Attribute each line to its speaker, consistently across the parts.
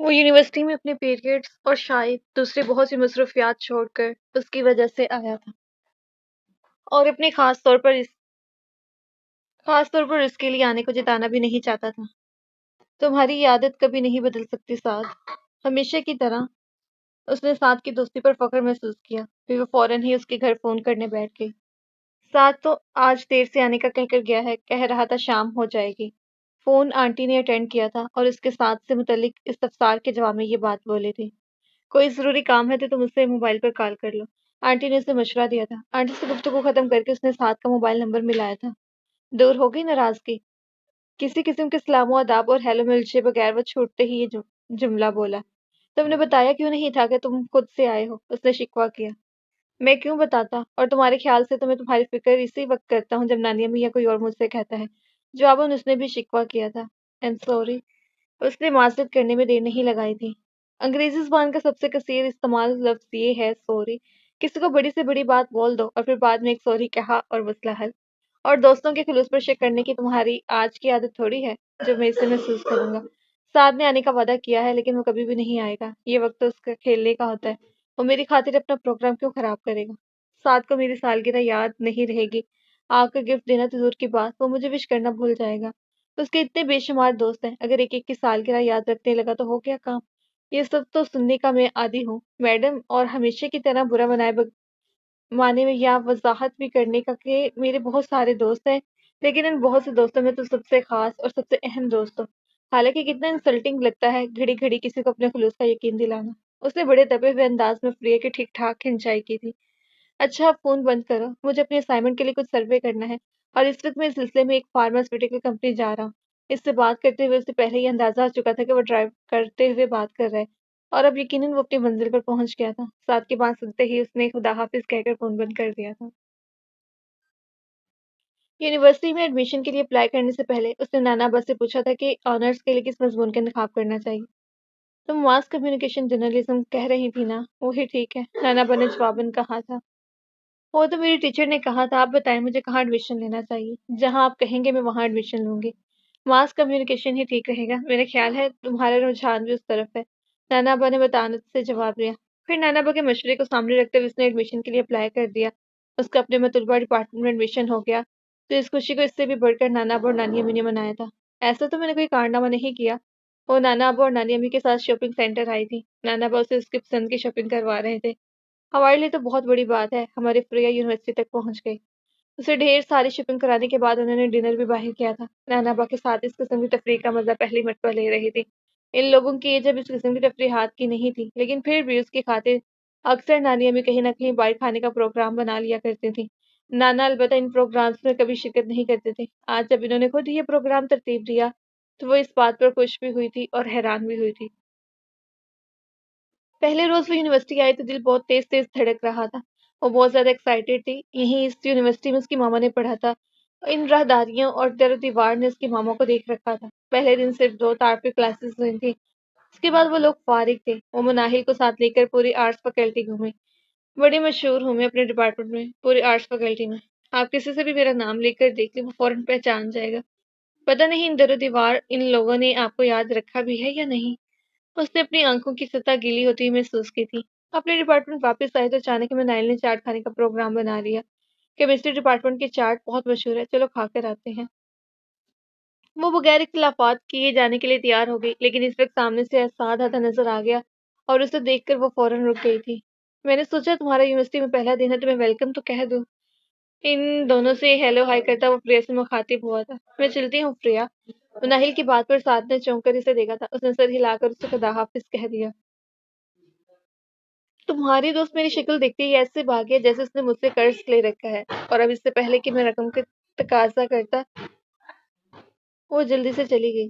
Speaker 1: وہ یونیورسٹی میں اپنے پیریڈز اور شاید دوسرے بہت سی مصروفیات چھوڑ کر اس کی وجہ سے آیا تھا، اور اپنے خاص طور پر اس کے لیے آنے کو جتانا بھی نہیں چاہتا تھا۔ تمہاری یہ عادت کبھی نہیں بدل سکتی سعد، ہمیشہ کی طرح۔ اس نے سعد کی دوستی پر فخر محسوس کیا، پھر وہ فوراً ہی اس کے گھر فون کرنے بیٹھ گئی۔ سعد تو آج دیر سے آنے کا کہہ کر گیا ہے، کہہ رہا تھا شام ہو جائے گی۔ فون آنٹی نے اٹینڈ کیا تھا اور اس کے ساتھ سے متعلق استفسار کے جواب میں یہ بات بولی تھی۔ کوئی ضروری کام ہے تو تم اس سے موبائل پر کال کر لو، آنٹی نے اسے مشورہ دیا تھا۔ آنٹی سے گفتگو ختم کر کے اس نے سعد کا موبائل نمبر ملایا تھا۔ دور ہو گئی ناراضگی؟ کسی قسم کے سلام و آداب اور ہیلو ملچے بغیر وہ چھوٹتے ہی یہ جملہ بولا۔ تم نے بتایا کیوں نہیں تھا کہ تم خود سے آئے ہو؟ اس نے شکوہ کیا۔ میں کیوں بتاتا، اور تمہارے خیال سے تو میں تمہاری فکر اسی وقت کرتا ہوں جب نانی امی یا کوئی اور مجھ سے کہتا ہے۔ جواباً اس نے بھی شکوہ کیا تھا۔ I'm sorry۔ اس نے معذرت کرنے میں دیر نہیں لگائی تھی۔ انگریزی زبان کا سب سے کثیر استعمال لفظ یہ ہے سوری۔ کسی کو بڑی سے بڑی بات بول دو اور پھر بعد میں ایک سوری کہا اور مسئلہ حل۔ اور دوستوں کے خلوص پر شک کرنے کی تمہاری آج کی عادت تھوڑی ہے جو میں اسے محسوس کروں گا۔ سعد نے آنے کا وعدہ کیا ہے لیکن وہ کبھی بھی نہیں آئے گا۔ یہ وقت تو اس کا کھیلنے کا ہوتا ہے۔ وہ میری خاطر اپنا پروگرام کیوں خراب کرے گا؟ سعد کو میری سالگرہ یاد نہیں رہے گی، آ کر گفٹ دینا تو دور کی بات، وہ مجھے وش کرنا بھول جائے گا۔ اس کے اتنے بے شمار دوست ہیں، اگر ایک ایک کی سالگرہ یاد رکھنے لگا تو ہو گیا کام۔ یہ سب تو سننے کا میں عادی ہوں میڈم، اور ہمیشہ کی طرح برا بنائے معنی میں یا وضاحت بھی کرنے کا کہ میرے بہت سارے دوست ہیں، لیکن ان بہت سے دوستوں میں تو سب سے خاص اور سب سے اہم دوست ہو۔ حالانکہ کتنا انسلٹنگ لگتا ہے گھڑی گھڑی کسی کو اپنے خلوص کا یقین دلانا۔ اس نے بڑے دبے ہوئے انداز میں فریہ کی ٹھیک ٹھاک کھنچائی کی تھی۔ اچھا اب فون بند کرو، مجھے اپنے اسائنمنٹ کے لیے کچھ سروے کرنا ہے، اور اس وقت میں اس سلسلے میں ایک فارماسیوٹیکل کمپنی جا رہا ہوں۔ اس سے بات کرتے ہوئے اسے پہلے ہی اندازہ ہو چکا تھا کہ وہ ڈرائیو کرتے ہوئے بات کر رہا ہے، اور اب یقیناً وہ اپنی منزل پر پہنچ گیا تھا۔ ساتھ کی بات سنتے ہی اس نے خدا حافظ کہہ کر فون بند کر دیا تھا۔ یونیورسٹی میں ایڈمیشن کے لیے اپلائی کرنے سے پہلے اس نے نانا ابا سے پوچھا تھا کہ آنرز کے لیے کس مضمون کا انتخاب کرنا چاہیے۔ تم ماس کمیونیکیشن جرنلزم کہہ رہی تھی نا؟ وہی ٹھیک ہے، نانا ابا نے جواباً کہا تھا۔ وہ تو میری ٹیچر نے کہا تھا۔ آپ بتائیں مجھے کہاں ایڈمیشن لینا چاہیے؟ جہاں آپ کہیں گے میں وہاں ایڈمیشن لوں گی۔ ماس کمیونیکیشن ہی ٹھیک رہے گا، میرا خیال ہے تمہارا رجحان بھی اس طرف ہے، نانا ابا نے متانت سے جواب دیا۔ پھر نانا ابا کے مشورے کو سامنے رکھتے ہوئے اس نے ایڈمیشن کے لیے اپلائی کر دیا۔ اس کا اپنے مطلوبہ ڈپارٹمنٹ میں ایڈمیشن ہو گیا تو اس خوشی کو اس سے بھی بڑھ کر نانا ابا اور نانی امی نے منایا تھا۔ ایسا تو میں نے کوئی کارنامہ نہیں کیا۔ وہ نانا ابا اور نانی امی کے ساتھ شاپنگ سینٹر آئی تھی۔ نانا ابا اسے اس کی پسند کی شاپنگ کروا رہے تھے۔ ہمارے لیے تو بہت بڑی بات ہے، ہماری فریہ یونیورسٹی تک پہنچ گئی۔ اسے ڈھیر ساری شاپنگ کرانے کے بعد انہوں نے ڈنر بھی باہر کیا تھا۔ نانا ابا کے ساتھ اس قسم کی تفریح کا مزہ پہلی مرتبہ لے رہی تھی۔ ان لوگوں کی ایج اب اس قسم کی تفریحات کی نہیں تھی، لیکن پھر بھی اس کی خاطر اکثر نانی امی کہیں نہ کہیں باہر کھانے کا پروگرام بنا لیا کرتی تھیں۔ نانا البتہ ان پروگرامز میں کبھی شرکت نہیں کرتے تھے۔ آج جب انہوں نے خود یہ پروگرام ترتیب دیا تو وہ اس بات پر خوش بھی ہوئی تھی اور حیران بھی ہوئی تھی۔ پہلے روز وہ یونیورسٹی آئی تو دل بہت تیز تیز دھڑک رہا تھا۔ وہ بہت زیادہ ایکسائٹیڈ تھی۔ یہیں اس یونیورسٹی میں اس کی ماما نے پڑھا تھا۔ ان راہداریوں اور در و دیوار نے اس کی ماما کو دیکھ رکھا تھا۔ پہلے دن صرف 2 تعارفی کلاسز ہوئی تھیں، اس کے بعد وہ لوگ فارغ تھے۔ وہ مناہل کو ساتھ لے کر پوری آرٹس فیکلٹی گھومے۔ بڑی مشہور ہوں میں اپنے ڈپارٹمنٹ میں، پوری آرٹس فیکلٹی میں۔ آپ کسی سے بھی میرا نام لے کر دیکھ لیں، وہ فوراً پہچان جائے گا۔ پتہ نہیں ان در و دیوار ان لوگوں نے آپ کو یاد رکھا بھی ہے یا نہیں۔ اس نے اپنی آنکھوں کی سطح گیلی ہوتی ہوئی محسوس کی تھی۔ اپنے ڈپارٹمنٹ واپس آئے تو اچانک میں نائل نے چاٹ کھانے کا پروگرام بنا لیا۔ کیمسٹری ڈپارٹمنٹ کی چاٹ بہت مشہور ہے، چلو کھا کر آتے ہیں۔ وہ بغیر اختلافات کیے جانے کے لیے تیار ہو گئی، لیکن اس وقت سامنے سے احساد آتا نظر آ گیا اور اسے دیکھ کر وہ فوراً رک گئی تھی۔ میں نے سوچا تمہارا یونیورسٹی میں پہلا دن ہے تو میں ویلکم تو کہہ دوں۔ ان دونوں سے ہیلو ہائی کرتا وہ پریا سے مخاطب ہوا تھا۔ میں چلتی ہوں پریا۔ مناہل کی بات پر سعد نے چونک کر اسے دیکھا تھا۔ اس نے سر ہلا کر اسے خدا حافظ کہہ دیا۔ تمہاری دوست میری شکل دیکھتے ہی ایسے بھاگ گیا جیسے اس نے مجھ سے قرض لے رکھا ہے، اور اب اس سے پہلے کہ میں رقم کا تقاضا کرتا وہ جلدی سے چلی گئی۔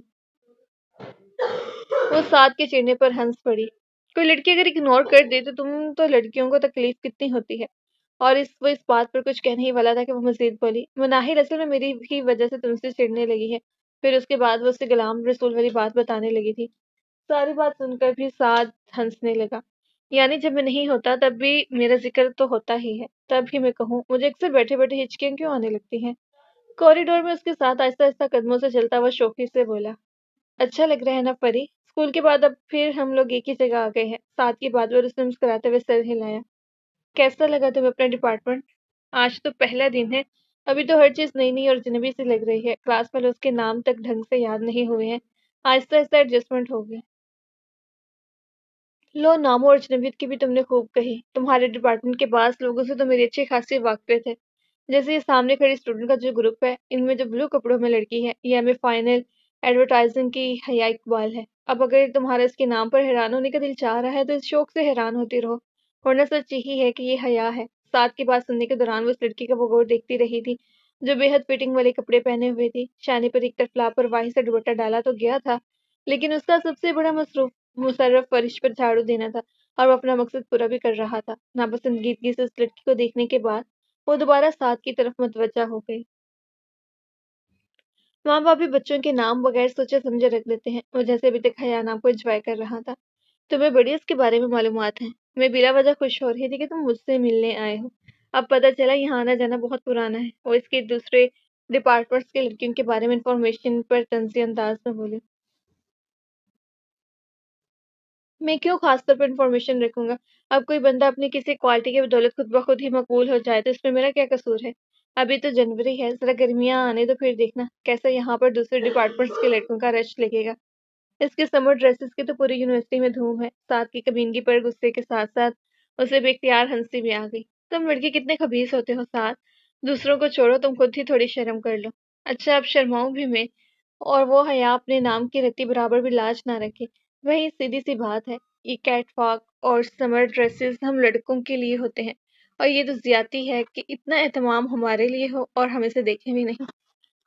Speaker 1: وہ سعد کے چہرے پر ہنس پڑی۔ کوئی لڑکی اگر اگنور کر دے تو تم تو لڑکیوں کو تکلیف کتنی ہوتی ہے، اور وہ اس بات پر کچھ کہنے ہی والا تھا کہ وہ مزید بولی، مناہل اصل میں میری ہی وجہ سے تم سے چڑھنے لگی ہے۔ پھر اس کے بعد وہ اسے غلام رسول والی بات بتانے لگی تھی۔ ساری بات سن کر بھی سعد ہنسنے لگا۔ یعنی جب میں نہیں ہوتا تب بھی میرا ذکر تو ہوتا ہی ہے، تب ہی میں کہوں مجھے اکثر بیٹھے بیٹھے ہچکیاں کیوں آنے لگتی ہیں؟ کوریڈور میں اس کے ساتھ آہستہ آہستہ قدموں سے چلتا ہوا شوخی سے بولا۔ اچھا لگ رہا ہے نا پری؟ اسکول کے بعد اب پھر ہم لوگ ایک ہی جگہ آ گئے ہیں۔ ساتھ کی بات پر اس نے مسکراتے ہوئے سر ہلایا۔ کیسا لگا تمہیں اپنا ڈپارٹمنٹ؟ آج تو پہلا دن ہے، ابھی تو ہر چیز نئی نئی اور جنبی سی لگ رہی ہے۔ کلاس میں اس کے نام تک ڈھنگ سے یاد نہیں ہوئے ہیں، آہستہ آہستہ ایڈجسٹمنٹ ہو گئی۔ لو، ناموں اور اجنبیت کی بھی تم نے خوب کہی۔ تمہارے ڈپارٹمنٹ کے بعض لوگوں سے تو میری اچھی خاصی واقفیت ہے، جیسے یہ سامنے کھڑی اسٹوڈنٹ کا جو گروپ ہے، ان میں جو بلو کپڑوں میں لڑکی ہے، یہ ہمیں فائنل ایڈورٹائزنگ کی حیا اقبال ہے۔ اب اگر تمہارا اس کے نام پر حیران ہونے کا دل چاہ رہا ہے تو اس شوق سے حیران ہوتی رہو، ورنہ سچ یہی ہے کہ یہ حیا ہے۔ ساتھ کی بات سننے کے دوران وہ اس لڑکی کا وہ غور دیکھتی رہی تھی جو بے حد فٹنگ والے کپڑے پہنے ہوئے تھی۔ شانے پر ایک طرف لاپرواہی سے دوپٹہ ڈالا تو گیا تھا، لیکن اس کا سب سے بڑا مصرف فرش پر جھاڑو دینا تھا، اور وہ اپنا مقصد پورا بھی کر رہا تھا۔ ناپسندیدگی سے اس لڑکی کو دیکھنے کے بعد وہ دوبارہ ساتھ کی طرف متوجہ ہو گئی۔ ماں باپ بھی بچوں کے نام بغیر سوچے سمجھے رکھ دیتے ہیں۔ وہ جیسے ابھی تک حیا نام کو انجوائے کر رہا تھا۔ تمہیں بڑی اس کے بارے میں معلومات ہیں؟ میں بلا وجہ خوش ہو رہی تھی کہ تم مجھ سے ملنے آئے ہو۔ اب پتہ چلا یہاں آنا جانا بہت پرانا ہے۔ وہ اس کے دوسرے ڈپارٹمنٹس کے لڑکیوں کے بارے میں انفارمیشن پر طنزی انداز میں بولی۔ میں کیوں خاص طور پر انفارمیشن رکھوں گا؟ اب کوئی بندہ اپنی کسی کوالٹی کی بدولت خود بخود ہی مقبول ہو جائے تو اس میں میرا کیا قصور ہے؟ ابھی تو جنوری ہے، ذرا گرمیاں آنے تو پھر دیکھنا کیسا یہاں پر دوسرے ڈپارٹمنٹس کے لڑکوں کا رش لگے گا۔ اس کے سمر ڈریسز کی تو پوری یونیورسٹی میں دھوم ہے۔ ساتھ کی کبینگی پر غصے کے ساتھ ساتھ اسے بے اختیار ہنسی بھی آ گئی۔ تم لڑکی کتنے خبیث ہوتے ہو ساتھ، دوسروں کو چھوڑو، تم خود ہی تھوڑی شرم کر لو۔ اچھا اب شرماؤں بھی میں؟ اور وہ حیا اپنے نام کی رتی برابر بھی لاج نہ رکھے۔ وہی سیدھی سی بات ہے، یہ کیٹ واک اور سمر ڈریسز ہم لڑکوں کے لیے ہوتے ہیں، اور یہ تو زیادتی ہے کہ اتنا اہتمام ہمارے لیے ہو اور ہم اسے دیکھیں بھی نہیں۔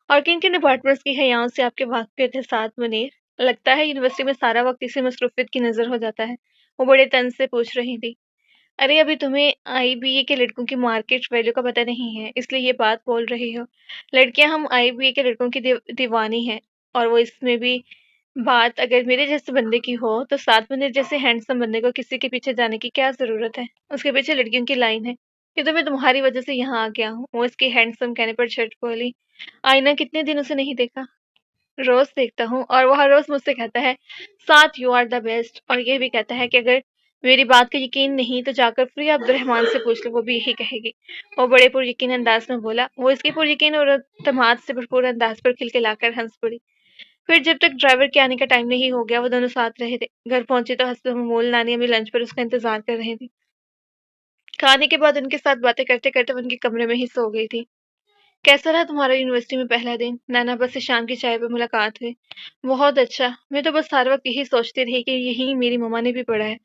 Speaker 1: اور کن کن ڈپارٹمنٹس کی حیاؤں سے آپ کے واقفیت ہے ساتھ منیر؟ لگتا ہے یونیورسٹی میں سارا وقت اسی مصروفیت کی نظر ہو جاتا ہے، وہ بڑے طنز سے پوچھ رہی تھی۔ ارے ابھی تمہیں آئی بی اے کے لڑکوں کی مارکیٹ ویلیو کا پتہ نہیں ہے، اس لیے یہ بات بول رہی ہو۔ لڑکیاں ہم آئی بی اے کے لڑکوں کی دیوانی ہیں، اور وہ اس میں بھی بات اگر میرے جیسے بندے کی ہو تو ساتھ منیر جیسے ہینڈسم بندے کو کسی کے پیچھے جانے کی کیا ضرورت ہے؟ اس کے پیچھے لڑکیوں کی لائن ہے کہ تو میں تمہاری وجہ سے یہاں آ گیا ہوں۔ وہ اس کی ہینڈسم کہنے پر جھٹ بولی۔ آئینہ کتنے دنوں سے نہیں دیکھا؟ روز دیکھتا ہوں، اور وہ ہر روز مجھ سے کہتا ہے ساتھ یو آر دا بیسٹ، اور یہ بھی کہتا ہے کہ اگر میری بات کا یقین نہیں تو جا کر فری عبد الرحمان سے پوچھ لو، وہ بھی یہی کہے گی۔ وہ بڑے پر یقین انداز میں بولا۔ وہ اس کے پر یقین اور اعتماد سے بھرپور انداز پر کھلکھلا کر ہنس پڑی۔ پھر جب تک ڈرائیور کے آنے کا ٹائم نہیں ہو گیا وہ دونوں ساتھ رہے تھے۔ گھر پہنچے تو حسب معمول نانی امی لنچ پر اس کا انتظار کر رہی تھی۔ کھانے کے بعد ان کے ساتھ باتیں کرتے کرتے وہ ان کے کمرے میں ہی سو گئی تھی۔ کیسا رہا تمہارا یونیورسٹی میں پہلا دن؟ نانا بس سے شام کی چائے پہ ملاقات ہوئی۔ بہت اچھا، میں تو بس ہر وقت یہی سوچتی رہی کہ یہی میری مما نے بھی پڑھا ہے،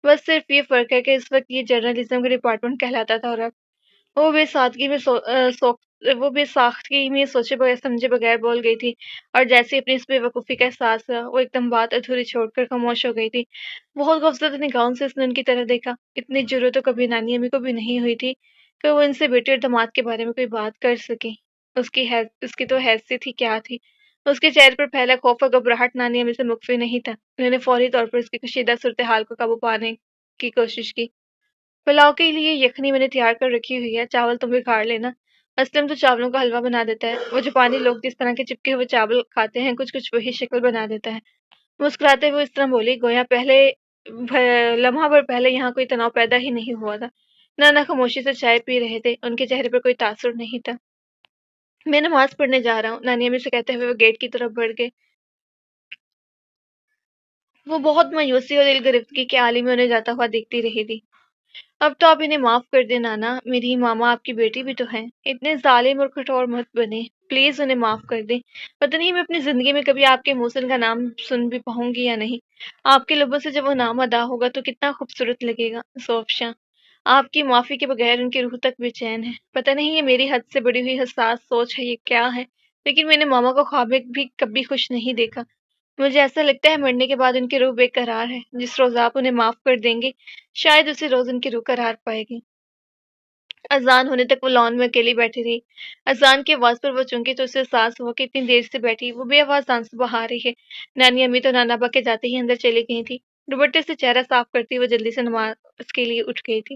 Speaker 1: بس صرف یہ فرق ہے کہ اس وقت یہ جرنلزم کا ڈپارٹمنٹ کہلاتا تھا، اور اب وہ بے سادگی میں وہ بے ساختگی میں سوچے بغیر سمجھے بغیر بول گئی تھی، اور جیسے اپنی اس بے وقوفی کا احساس ہوا وہ ایک دم بات ادھوری چھوڑ کر خاموش ہو گئی تھی۔ بہت خوفزدہ نگاہوں سے اس نے ان کی طرف دیکھا۔ اتنی ضرورت تو کبھی نانی امی کو بھی نہیں ہوئی تھی کہ وہ ان سے بیٹے اور داماد کے بارے میں کوئی بات کر سکیں۔ اس کی تو حیثیت ہی کیا تھی؟ اس کے چہرے پر پہلا خوف اور گھبراہٹ نانی امی سے مخفی نہیں تھا۔ انہوں نے فوری طور پر اس کی کشیدہ صورتحال کو قابو پانے کی کوشش کی۔ پلاؤ کے لیے یخنی میں نے تیار کر رکھی ہوئی ہے، چاول تم بکھار لینا۔ اسلم تو چاولوں کا حلوہ بنا دیتا ہے، وہ جاپانی لوگ جس طرح کے چپکے ہوئے چاول کھاتے ہیں کچھ کچھ وہی شکل بنا دیتا ہے۔ مسکراتے ہوئے اس طرح بولی گویا لمحہ بھر پہلے یہاں کوئی تناؤ پیدا ہی نہیں ہوا تھا۔ نانا خاموشی سے چائے پی رہے تھے، ان کے چہرے پر کوئی تاثر نہیں تھا۔ میں نماز پڑھنے جا رہا ہوں، نانی امی سے کہتے ہوئے وہ گیٹ کی طرف بڑھ گئے۔ وہ بہت مایوسی اور دل گرفتگی کے عالم میں انہیں جاتا ہوا دیکھتی رہی تھی۔ اب تو آپ انہیں معاف کر دیں نانا، میری ماما آپ کی بیٹی بھی تو ہیں، اتنے ظالم اور کٹھور مت بنے، پلیز انہیں معاف کر دیں۔ پتہ نہیں میں اپنی زندگی میں کبھی آپ کے منہ سے ان کا نام سن بھی پاؤں گی یا نہیں۔ آپ کے لبوں سے جب وہ نام ادا ہوگا تو کتنا خوبصورت لگے گا۔ سوفشاں، آپ کی معافی کے بغیر ان کی روح تک بے چین ہے۔ پتہ نہیں یہ میری حد سے بڑی ہوئی حساس سوچ ہے یہ کیا ہے، لیکن میں نے ماما کو خواب میں بھی کبھی خوش نہیں دیکھا۔ مجھے ایسا لگتا ہے مرنے کے بعد ان کی روح بے قرار ہے۔ جس روز آپ انہیں معاف کر دیں گے شاید اسی روز ان کی روح قرار پائے گی۔ اذان ہونے تک وہ لان میں اکیلی بیٹھی رہی۔ اذان کی آواز پر وہ چونکی تو اسے احساس ہوا کہ اتنی دیر سے بیٹھی وہ بے آواز آنسو بہا رہی ہے۔ نانی امی تو نانا با کے جاتے ہی اندر چلی گئی تھی۔ دوپٹے سے چہرہ صاف کرتی وہ جلدی سے نماز کے لیے اٹھ گئی تھی۔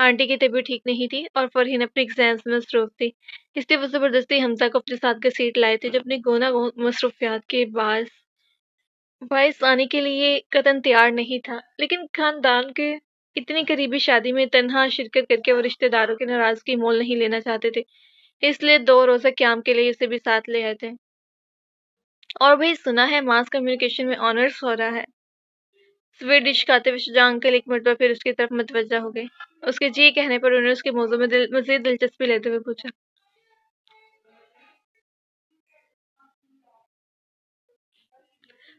Speaker 1: آنٹی کی طبیعت ٹھیک نہیں تھی اور فرحین اپنے ایگزامز میں مصروف تھی، اس لیے وہ زبردستی حمزہ کو اپنے ساتھ گھسیٹ لائے تھے جو اپنی گونا مصروفیات کے باعث آنے کے لیے قطعاً تیار نہیں تھا، لیکن خاندان کے اتنی قریبی شادی میں تنہا شرکت کر کے وہ رشتہ داروں کی ناراضگی مول نہیں لینا چاہتے تھے، اس لیے 2 روزہ قیام کے لیے اسے بھی ساتھ لے آئے تھے۔ اور بھائی سنا ہے ماس کمیونیکیشن میں آنرس ہو رہا ہے۔ سویڈش کھاتے ہوئے شجاع انکل ایک مرتبہ پھر اس کی طرف متوجہ ہو گئے۔ اس کے جی کہنے پر انہوں نے اس کے موضوع میں مزید دلچسپی لیتے ہوئے پوچھا،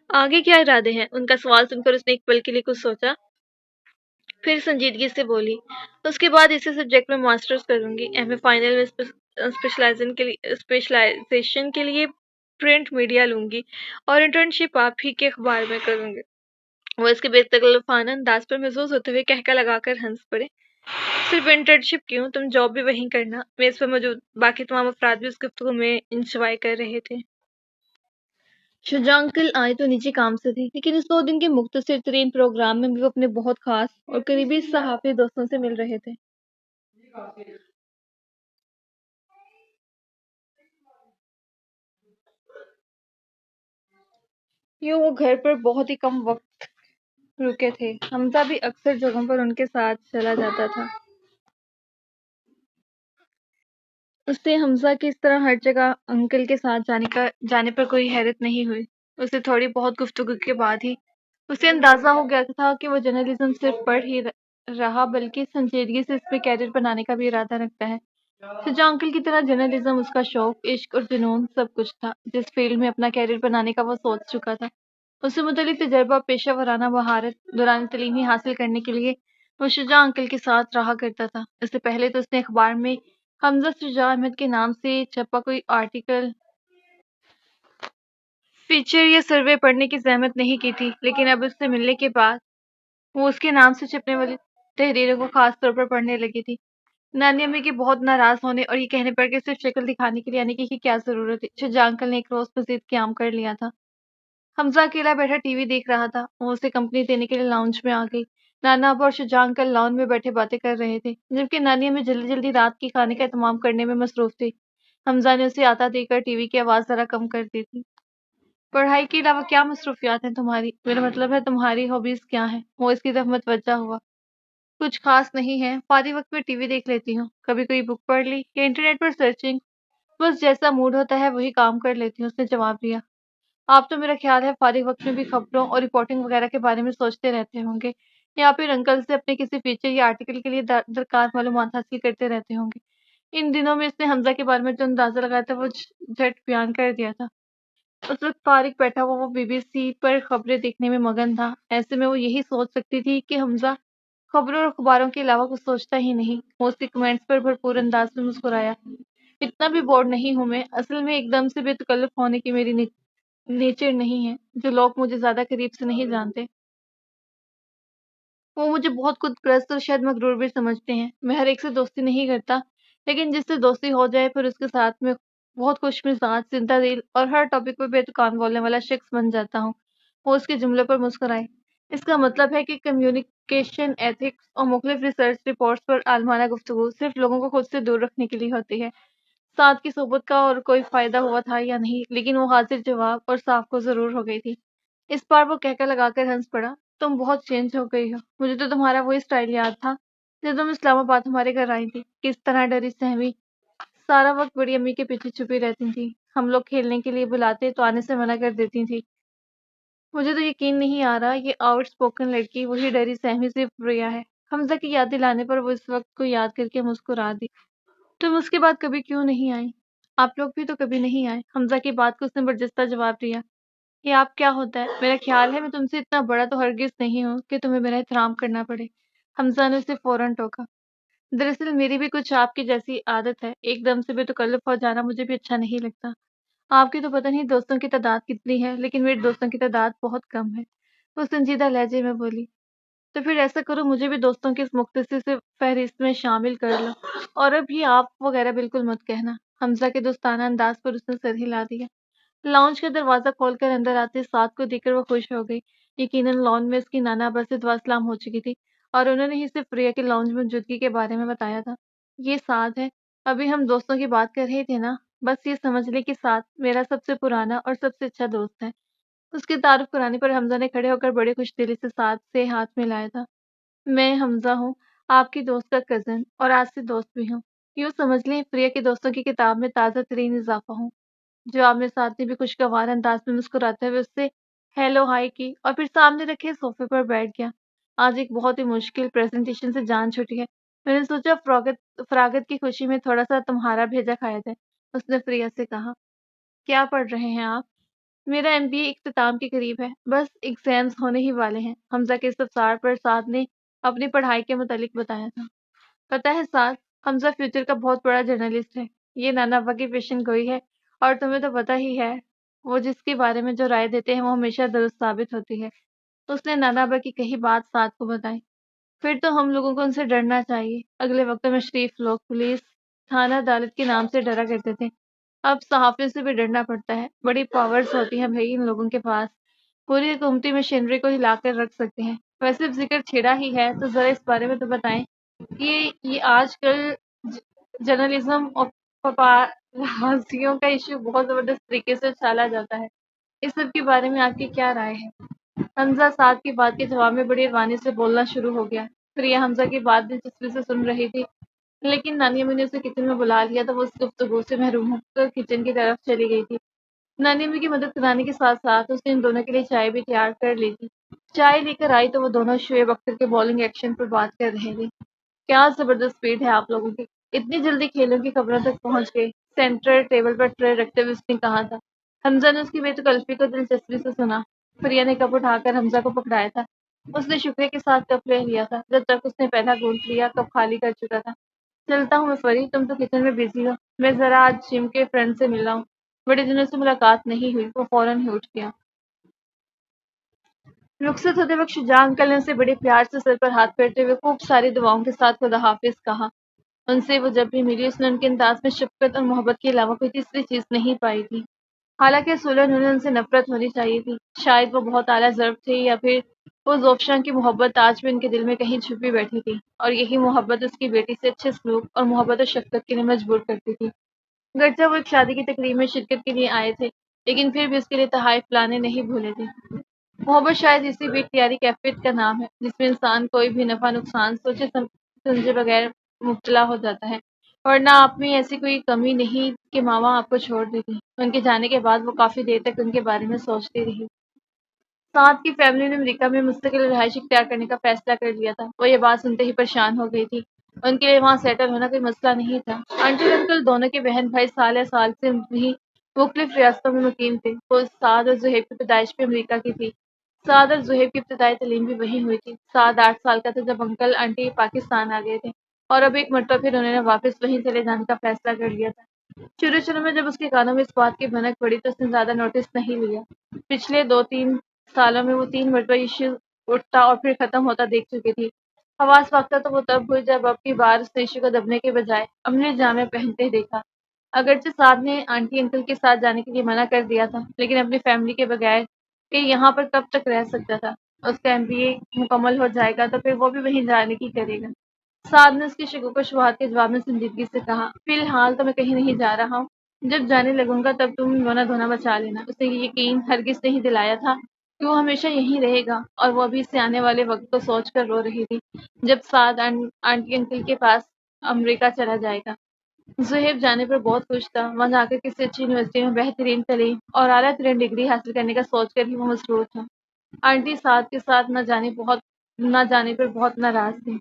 Speaker 1: آگے کیا ارادے ہیں؟ ان کا سوال سن کر اس نے ایک پل کے لیے کچھ سوچا، پھر سنجیدگی سے بولی، اس کے بعد اسی سبجیکٹ میں ماسٹرز کروں گی، ایم اے فائنل میں اسپیشلائزیشن کے لیے پرنٹ میڈیا لوں گی اور انٹرنشپ آپ ہی کے اخبار میں کروں گی۔ وہ اس کے بے تکلفانہ انداز پر محظوظ ہوتے ہوئے کہکا لگا کر ہنس پڑے۔ صرف انٹرنشپ کیوں، تم جاب بھی وہیں کرنا۔ میز پر موجود باقی تمام افراد بھی اس گفتگو میں انجوائے کر رہے تھے۔ شجاع انکل آئے تو نیچے کام سے تھے، لیکن اس 2 دن کے مختصر ترین پروگرام میں بھی وہ اپنے بہت خاص اور قریبی صحافی دوستوں سے مل رہے تھے۔ یوں وہ گھر پر بہت ہی کم وقت رکے تھے۔ حمزہ بھی اکثر جگہوں پر ان کے ساتھ چلا جاتا تھا۔ اسے حمزہ کی اس طرح ہر جگہ انکل کے ساتھ جانے پر کوئی حیرت نہیں ہوئی۔ اسے تھوڑی بہت گفتگو کے بعد ہی اسے اندازہ ہو گیا تھا کہ وہ جرنلزم صرف پڑھ ہی رہا بلکہ سنجیدگی سے اس پہ کیریئر بنانے کا بھی ارادہ رکھتا ہے۔ شجاع انکل کی طرح جرنلزم اس کا شوق، عشق اور جنون سب کچھ تھا۔ جس فیلڈ میں اپنا کیریئر بنانے کا وہ سوچ چکا تھا، اس سے متعلق تجربہ اور پیشہ ورانہ مہارت دوران تعلیمی حاصل کرنے کے لیے وہ شجاع انکل کے ساتھ رہا کرتا تھا۔ اس سے پہلے تو اس نے اخبار میں حمزہ شجاع احمد کے نام سے چھپا کوئی آرٹیکل، فیچر یا سروے پڑھنے کی زحمت نہیں کی تھی، لیکن اب اس سے ملنے کے بعد وہ اس کے نام سے چھپنے والی تحریروں کو خاص طور پر پڑھنے لگی تھی۔ نانی امی کے بہت ناراض ہونے اور یہ کہنے پر کہ صرف شکل دکھانے کے لیے آنے کی کیا ضرورت ہے، شجاع انکل نے ایک روز مزید قیام کر لیا تھا۔ حمزہ اکیلا بیٹھا ٹی وی دیکھ رہا تھا۔ وہ اسے کمپنی دینے کے لیے لاؤنج میں آ گئی۔ نانا ابا اور شجاع انکل لاؤنج میں بیٹھے باتیں کر رہے تھے، جبکہ نانی امی جلدی جلدی رات کی کھانے کا اہتمام کرنے میں مصروف تھی۔ حمزہ نے اسے آتا دیکھ کر ٹی وی کی آواز ذرا کم کر دی تھی۔ پڑھائی کے علاوہ کیا مصروفیات ہیں تمہاری؟ میرا مطلب ہے تمہاری ہابیز کیا ہیں؟ وہ اس کی طرف متوجہ ہوا۔ کچھ خاص نہیں ہے، فارغ وقت میں ٹی وی دیکھ لیتی ہوں، کبھی کوئی بک پڑھ لی یا انٹرنیٹ پر سرچنگ، بس جیسا موڈ ہوتا ہے وہی کام کر لیتی ہوں، اس نے جواب دیا۔ آپ تو میرا خیال ہے فارغ وقت میں بھی خبروں اور رپورٹنگ وغیرہ کے بارے میں سوچتے رہتے ہوں گے، یا پھر انکل سے اپنے کسی فیچر یا آرٹیکل کے لیے درکار معلومات حاصل کرتے رہتے ہوں گے۔ ان دنوں میں اس نے حمزہ کے بارے میں جو اندازہ لگایا تھا وہ جھٹ بیان کر دیا تھا۔ اس وقت فارغ بیٹھا ہوا وہ بی بی سی پر خبریں دیکھنے میں مگن تھا۔ ایسے میں وہ یہی سوچ سکتی تھی کہ حمزہ خبروں اور اخباروں کے علاوہ کچھ سوچتا ہی نہیں۔ وہ اس کے کمنٹس پر بھرپور انداز میں مسکرایا۔ اتنا بھی بورڈ نہیں ہوں میں، اصل میں ایک دم سے بے تکلف ہونے کی میری نیچر نہیں ہے، جو لوگ مجھے زیادہ قریب سے نہیں جانتے وہ مجھے بہت خود پرست اور شاید مغرور بھی سمجھتے ہیں۔ میں ہر ایک سے دوستی نہیں کرتا، لیکن جس سے دوستی ہو جائے پھر اس کے ساتھ میں بہت خوش مزاج، زندہ دل اور ہر ٹاپک پہ بے تکان بولنے والا شخص بن جاتا ہوں۔ وہ اس کے جملے پر مسکرائے۔ اس کا مطلب ہے کہ کمیونیکیشن ایتھکس اور مختلف ریسرچ رپورٹس پر عالمانہ گفتگو صرف لوگوں کو خود سے دور رکھنے کے لیے ہوتی ہے۔ ساتھ کی صحبت کا اور کوئی فائدہ ہوا تھا یا نہیں، لیکن وہ حاضر جواب اور صاف کو ضرور ہو گئی تھی۔ اس بار وہ کہکا لگا کر ہنس پڑا، تم بہت چینج ہو گئی ہو، مجھے تو تمہارا وہی سٹائل یاد تھا جب تم اسلام آباد ہمارے گھر آئی تھی، کس طرح ڈری سہمی سارا وقت بڑی امی کے پیچھے چھپی رہتی تھی، ہم لوگ کھیلنے کے لیے بلاتے تو آنے سے منع کر دیتی تھی۔ مجھے تو یقین نہیں آ رہا یہ آؤٹ اسپوکن لڑکی وہی ڈری سہمی صرف ریا ہے۔ حمزہ کی یاد دلانے پر وہ اس وقت کو یاد کر کے مسکرا دی۔ تم اس کے بعد کبھی کیوں نہیں آئی؟ آپ لوگ بھی تو کبھی نہیں آئے۔ حمزہ کی بات کو اس نے برجستہ جواب دیا۔ یہ آپ کیا ہوتا ہے؟ میرا خیال ہے میں تم سے اتنا بڑا تو ہرگز نہیں ہوں کہ تمہیں میرا احترام کرنا پڑے۔ حمزہ نے اسے فوراً ٹوکا۔ دراصل میری بھی کچھ آپ کی جیسی عادت ہے، ایک دم سے بے تکلف ہو جانا مجھے بھی اچھا نہیں لگتا۔ آپ کی تو پتہ نہیں دوستوں کی تعداد کتنی ہے، لیکن میرے دوستوں کی تعداد بہت کم ہے، وہ سنجیدہ لہجے میں بولی۔ تو پھر ایسا کرو مجھے بھی دوستوں کی اس مختصر سے فہرست میں شامل کر لو، اور اب یہ آپ وغیرہ بالکل مت کہنا۔ حمزہ کے دوستانہ انداز پر اس نے سر ہلا دیا۔ لاؤنج کا دروازہ کھول کر اندر آتے ساتھ کو دیکھ کر وہ خوش ہو گئی۔ یقیناً لان میں اس کی نانا ابا سے دعا سلام ہو چکی تھی اور انہوں نے ہی صرف پریا کی لاؤنج میں موجودگی کے بارے میں بتایا تھا۔ یہ سعد ہے، ابھی ہم دوستوں کی بات کر رہے تھے نا، بس یہ سمجھ لیں کہ سعد میرا سب سے پرانا اور سب سے اچھا دوست ہے۔ اس کے تعارف کرانے پر حمزہ نے کھڑے ہو کر بڑی خوش دلی سے سعد سے ہاتھ ملایا تھا۔ میں حمزہ ہوں، آپ کی دوست کا کزن، اور آج سے دوست بھی ہوں۔ یوں سمجھ لیں پریا کے دوستوں کی کتاب میں تازہ ترین اضافہ ہوں۔ جواب میں سعد نے بھی خوشگوار انداز میں مسکراتے ہوئے اس سے ہیلو ہائی کی اور پھر سامنے رکھے صوفے پر بیٹھ گیا۔ آج ایک بہت ہی مشکل پریزنٹیشن سے جان چھٹی ہے، میں نے سوچا فراغت کی خوشی میں تھوڑا سا تمہارا بھیجا کھایا جائے۔ اس نے پریا سے کہا، کیا پڑھ رہے ہیں آپ؟ میرا MBA اختتام کے قریب ہے، بس ایگزامز ہونے ہی والے ہیں۔ حمزہ کے استفسار پر سعد نے اپنی پڑھائی کے متعلق بتایا تھا۔ پتہ ہے سعد، حمزہ فیوچر کا بہت بڑا جرنلسٹ ہے، یہ نانا ابا کی پیشن گوئی ہے، اور تمہیں تو پتہ ہی ہے وہ جس کے بارے میں جو رائے دیتے ہیں وہ ہمیشہ درست ثابت ہوتی ہے۔ اس نے نانا ابا کی کہی بات سعد کو بتائی۔ پھر تو ہم لوگوں کو ان سے ڈرنا چاہیے۔ اگلے وقتوں میں شریف لوگ پولیس، تھانہ عدالت کے نام سے ڈرا کرتے تھے، اب صحافیوں سے بھی ڈرنا پڑتا ہے۔ بڑی پاورز ہوتی ہیں بھائی ان لوگوں کے پاس، پوری حکومتی مشینری کو ہلا کر رکھ سکتے ہیں۔ ویسے اب ذکر چھڑا ہی ہے تو ذرا اس بارے میں تو بتائیں کہ یہ آج کل جرنلزم اور پاپرازیوں کا ایشو بہت زبردست طریقے سے اچھالا جاتا ہے، اس سب کے بارے میں آپ کی کیا رائے ہے؟ حمزہ سعد کی بات کے جواب میں بڑی روانی سے بولنا شروع ہو گیا۔ پریا حمزہ کی بات دلچسپی سے سن رہی تھی، لیکن نانی امی نے اسے کچن میں بلا لیا تو وہ اس گفتگو سے محروم ہو کر کچن کی طرف چلی گئی تھی۔ نانی امی کی مدد کرانے کے ساتھ ساتھ اس نے ان دونوں کے لیے چائے بھی تیار کر لی تھی۔ چائے لے کر آئی تو وہ دونوں شعیب اختر کے بولنگ ایکشن پر بات کر رہے تھے۔ کیا زبردست سپیڈ ہے آپ لوگوں کی، اتنی جلدی کھیلوں کی خبروں تک پہنچ گئے، سینٹر ٹیبل پر ٹرے رکھتے ہوئے اس نے کہا تھا۔ حمزہ نے اس کی بے تکلفی کو دلچسپی سے سنا۔ پریا نے کپ اٹھا کر حمزہ کو پکڑایا تھا، اس نے شکریہ کے ساتھ کپ لے لیا تھا۔ جب تک اس نے پہلا گھونٹ لیا کپ خالی کر چکا تھا۔ چلتا ہوں میں فری، تم تو کچن میں بزی ہو، میں ذرا آج جم کے فرینڈ سے ملا ہوں، بڑے دنوں سے ملاقات نہیں ہوئی۔ وہ فوراً ہی اٹھ گیا۔ رخصت ہوتے وقت شجاع انکل نے اسے بڑے پیار سے سر پر ہاتھ پھیرتے ہوئے خوب ساری دعاؤں کے ساتھ خدا حافظ کہا۔ ان سے وہ جب بھی ملی اس نے ان کے انداز میں شفقت اور محبت کے علاوہ کوئی تیسری چیز نہیں پائی تھی۔ حالانکہ اصولاً انہیں ان سے نفرت ہونی چاہیے تھی، شاید وہ بہت اعلیٰ ضرب تھے یا پھر وہ زوفشاں کی محبت آج بھی ان کے دل میں کہیں چھپی بیٹھی تھی، اور یہی محبت اس کی بیٹی سے اچھے سلوک اور محبت و شفقت کے لیے مجبور کرتی تھی۔ گرچہ وہ ایک شادی کی تقریب میں شرکت کے لیے آئے تھے، لیکن پھر بھی اس کے لیے تحائف لانے نہیں بھولے تھے۔ محبت شاید اسی بھی اختیاری کیفیت کا نام ہے جس میں انسان کوئی بھی نفع نقصان سوچے سمجھے بغیر مبتلا ہو جاتا ہے، ورنہ آپ میں ایسی کوئی کمی نہیں کہ ماما آپ کو چھوڑ دیتی۔ ان کے جانے کے بعد وہ کافی دیر تک ان کے بارے میں سوچتی رہی۔ سعد کی فیملی نے امریکہ میں مستقل رہائش اختیار کرنے کا فیصلہ کر لیا تھا۔ وہ یہ بات سنتے ہی پریشان ہو گئی تھی، ان کے لیے وہاں سیٹل ہونا کوئی مسئلہ نہیں تھا۔ آنٹی اور انکل دونوں کے بہن بھائی سال یا سال سے بھی مختلف ریاستوں میں مقیم تھے۔ وہ سعد اور زہیب کی پیدائش بھی امریکہ کی تھی۔ سعد اور زہیب کی ابتدائی تعلیم بھی وہیں ہوئی تھی۔ سعد 8 سال کا تھا جب انکل آنٹی پاکستان آ گئے تھے، اور اب ایک مرتبہ پھر انہوں نے واپس وہیں چلے جانے کا فیصلہ کر لیا تھا۔ شروع میں جب اس کے کانوں میں اس بات کی بھنک پڑی تو اس نے زیادہ نوٹس نہیں لیا۔ پچھلے 2-3 سالوں میں وہ 3 مرتبہ ایشو اٹھتا اور پھر ختم ہوتا دیکھ چکی تھی۔ حواس پختہ تو وہ تب ہوئی جب اب کی بار اس نے ایشو کو دبنے کے بجائے عملی جامے پہنتے دیکھا۔ اگرچہ سعد نے آنٹی انکل کے ساتھ جانے کے لیے منع کر دیا تھا، لیکن اپنی فیملی کے بغیر کہ یہاں پر کب تک رہ سکتا تھا۔ اس کا MBA مکمل ہو جائے گا تو پھر وہ بھی وہیں جانے کی کرے گا۔ سعد نے اس کی شکوک و شبہات کے جواب میں سنجیدگی سے کہا، فی الحال تو میں کہیں نہیں جا رہا ہوں، جب جانے لگوں گا تب تم رونا دھونا بچا لینا۔ اس نے یہ یقین ہرگز نہیں دلایا تھا کہ وہ ہمیشہ یہیں رہے گا، اور وہ ابھی سے آنے والے وقت کو سوچ کر رو رہی تھی جب سعد آنٹی انکل کے پاس امریکہ چلا جائے گا۔ زہیب جانے پر بہت خوش تھا، وہاں جا کر کسی اچھی یونیورسٹی میں بہترین تعلیم اور اعلیٰ ترین ڈگری حاصل کرنے کا سوچ کر ہی وہ مسرور تھا۔ آنٹی سعد کے ساتھ نہ جانے پر بہت ناراض تھی۔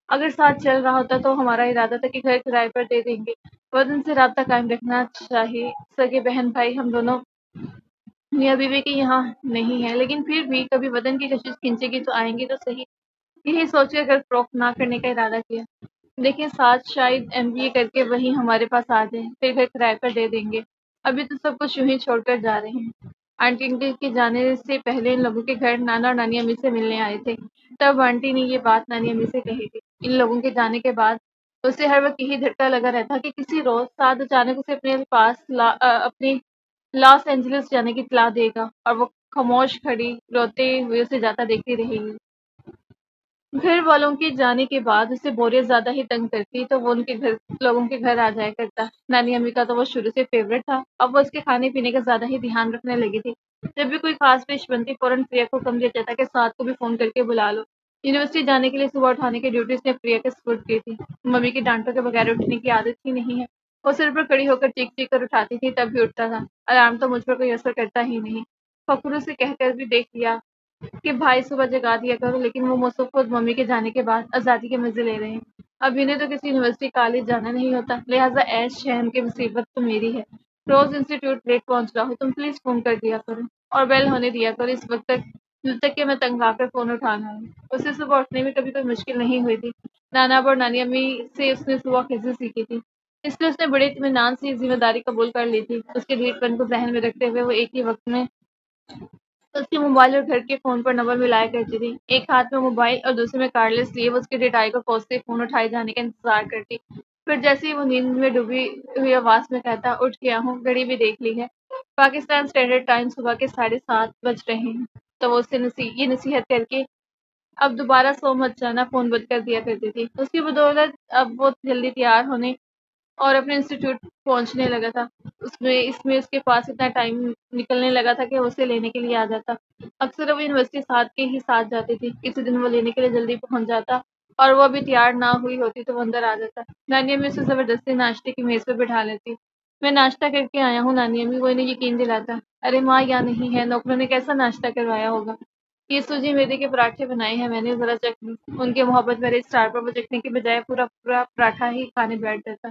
Speaker 1: اگر ساتھ چل رہا ہوتا تو ہمارا ارادہ تھا کہ گھر کرائے پر دے دیں گے، وطن سے رابطہ قائم رکھنا چاہیے، سگے بہن بھائی ہم دونوں میاں بیوی کے یہاں نہیں ہیں، لیکن پھر بھی کبھی وطن کی کشش کھینچے گی تو آئیں گے تو صحیح۔ یہی سوچ کر گھر فروخت نہ کرنے کا ارادہ کیا۔ دیکھیں ساتھ شاید MBA کر کے وہی ہمارے پاس آ جائیں، پھر گھر کرائے پر دے دیں گے۔ ابھی تو سب کچھ یوں ہی چھوڑ کر جا رہے ہیں۔ آنٹی انکل کے جانے سے پہلے ان لوگوں کے گھر نانا اور نانی امی سے ملنے آئے تھے، تب آنٹی نے یہ بات نانی امی سے کہی تھی۔ ان لوگوں کے جانے کے بعد اسے ہر وقت یہی دھٹکا لگا رہتا کہ کسی روز سعد اچانک اسے اپنے لاس اینجلس جانے کی اطلاع دے گا، اور وہ خاموش کھڑی روتے ہوئے اسے جاتا دیکھتی رہے گی۔ گھر والوں کے جانے کے بعد اسے بوریت زیادہ ہی تنگ کرتی تو وہ ان کے گھر لوگوں کے گھر آ جایا کرتا۔ نانی امی کا تو وہ شروع سے فیوریٹ تھا، اب وہ اس کے کھانے پینے کا زیادہ ہی دھیان رکھنے لگی تھی۔ جب بھی کوئی خاص ڈش بنتی فوراً پریا کو حکم دیا جاتا کہ ساتھ کو بھی فون کر کے بلا لو۔ یونیورسٹی جانے کے لیے صبح اٹھانے کی ڈیوٹی اس نے پریا کے سپرد کی تھی۔ ممی کی ڈانٹوں کے بغیر اٹھنے کی عادت ہی نہیں ہے، وہ سر پر کھڑی ہو کر چیخ چیخ کر اٹھاتی تھی تب بھی اٹھتا تھا۔ الارم تو مجھ پر کوئی اثر کرتا ہی نہیں۔ فخر سے کہہ کر بھی دیکھ لیا کہ بھائی صبح جگا دیا کرو، لیکن وہ مصروف خود ممی کے جانے کے بعد آزادی کے مزے لے رہے ہیں۔ اب انہیں تو کسی یونیورسٹی کالج جانا نہیں ہوتا، لہٰذا عیش شہن کی مصیبت تو میری ہے۔ روز انسٹیٹیوٹ لیٹ پہنچ رہا ہوں، تم پلیز فون کر دیا کرو اور بیل ہونے دیا کرو اس وقت تک، جب تک کہ میں تنگ آ کر فون اٹھانا ہوں۔ اسے صبح اٹھنے میں کبھی کوئی مشکل نہیں ہوئی تھی۔ نانا ابا اور نانی امی سے اس نے صبح خزی سیکھی تھی، اس لیے اس نے بڑے اطمینان سے یہ ذمہ داری قبول کر لی تھی۔ اس کے ڈھیٹ پن کو ذہن میں رکھتے ہوئے وہ ایک ہی وقت میں اس کے موبائل اور گھر کے فون پر نمبر ملایا کرتی تھی۔ ایک ہاتھ میں موبائل اور دوسرے میں کارڈ لیس لیے وہ اس کے ڈیٹائی کو پہنچتے فون اٹھائے جانے کا انتظار کرتی۔ پھر جیسے ہی وہ نیند میں ڈوبی ہوئی آواز میں کہتا اٹھ گیا ہوں، گھڑی بھی دیکھ لی ہے، پاکستان اسٹینڈرڈ ٹائم صبح کے 7:30 بج رہے ہیں، تو وہ اس سے یہ نصیحت کر کے اب دوبارہ سو مت جانا فون بند کر دیا کرتی تھی۔ اس کی بدولت اب وہ جلدی تیار ہونے اور اپنے انسٹیٹیوٹ پہنچنے لگا تھا۔ اس میں اس کے پاس اتنا ٹائم نکلنے لگا تھا کہ وہ اسے لینے کے لیے آ جاتا۔ اکثر وہ یونیورسٹی ساتھ کے ہی ساتھ جاتی تھی، کسی دن وہ لینے کے لیے جلدی پہنچ جاتا اور وہ ابھی تیار نہ ہوئی ہوتی تو وہ اندر آ جاتا۔ نانی امی اسے زبردستی ناشتے کی میز پہ بٹھا لیتی۔ میں ناشتہ کر کے آیا ہوں نانی امی، وہ انہیں یقین دلاتا۔ ارے ماں یہاں نہیں ہے، نوکروں نے کیسا ناشتہ کروایا ہوگا، یہ سوجی میدے کے پراٹھے بنائے ہیں میں نے، ذرا چکھ لوں۔ ان کے محبت بھرے اسٹار پر وہ چکھنے کی بجائے پورا پورا پراٹھا ہی کھانے بیٹھ جاتا۔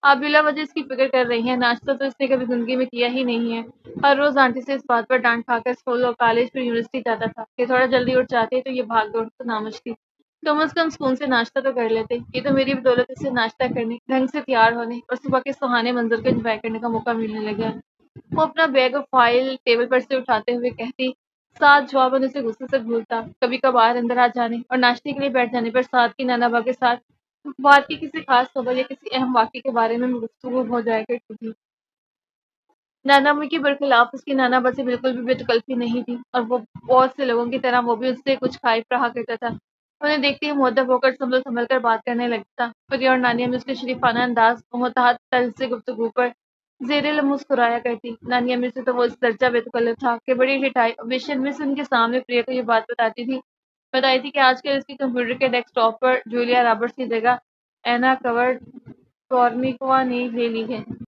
Speaker 1: آپ بلا وجہ اس کی فکر کر رہی ہیں، ناشتہ تو اس نے کبھی زندگی میں کیا ہی نہیں ہے۔ ہر روز آنٹی سے اس بات پر ڈانٹ کھا کر اسکول اور کالج پھر یونیورسٹی جاتا تھا کہ تھوڑا جلدی اٹھ جاتے تو یہ بھاگ دوڑ تو نامش تھی، کم از کم سکون سے ناشتہ تو کر لیتے۔ یہ تو میری بدولت اسے ناشتہ کرنے، ڈھنگ سے تیار ہونے اور صبح کے سہانے منظر کو انجوائے کرنے کا موقع ملنے لگا ہے۔ وہ اپنا بیگ اور فائل ٹیبل پر سے اٹھاتے ہوئے کہتی، ساتھ جواباً اسے غصے سے بھولتا، کبھی کبھار اندر آ جانے اور ناشتے کے لیے بیٹھ جانے پر ساتھ کی نانا با کے ساتھ بات کی کسی خاص خبر یا کسی اہم واقعے کے بارے میں گفتگو ہو جایا کرتی تھی۔ نانا امی کے برخلاف اس کی نانا با سے بالکل بھی بے تکلفی نہیں تھی، اور وہ بہت سے لوگوں کی طرح وہ بھی اس سے کچھ خائف رہا کرتا تھا۔ انہیں دیکھتے ہی مؤدب ہو کر سنبھل سنبھل کر بات کرنے لگتا۔ پریا اور نانی امی اس کے شریفانہ انداز اور متحد طرز سے گفتگو پر زیر لب مسکرایا کرتی۔ نانی امی سے تو وہ اس درجہ بے تکلف تھا کہ بڑی ٹھٹائی اور بے شرمی سے ان کے سامنے پریا کو یہ بات بتائی تھی کہ آج کل اس کے کمپیوٹر کے ڈیسک ٹاپ پر جولیا رابرٹس کی جگہ اینا کورنیکووا نے لے لی ہے۔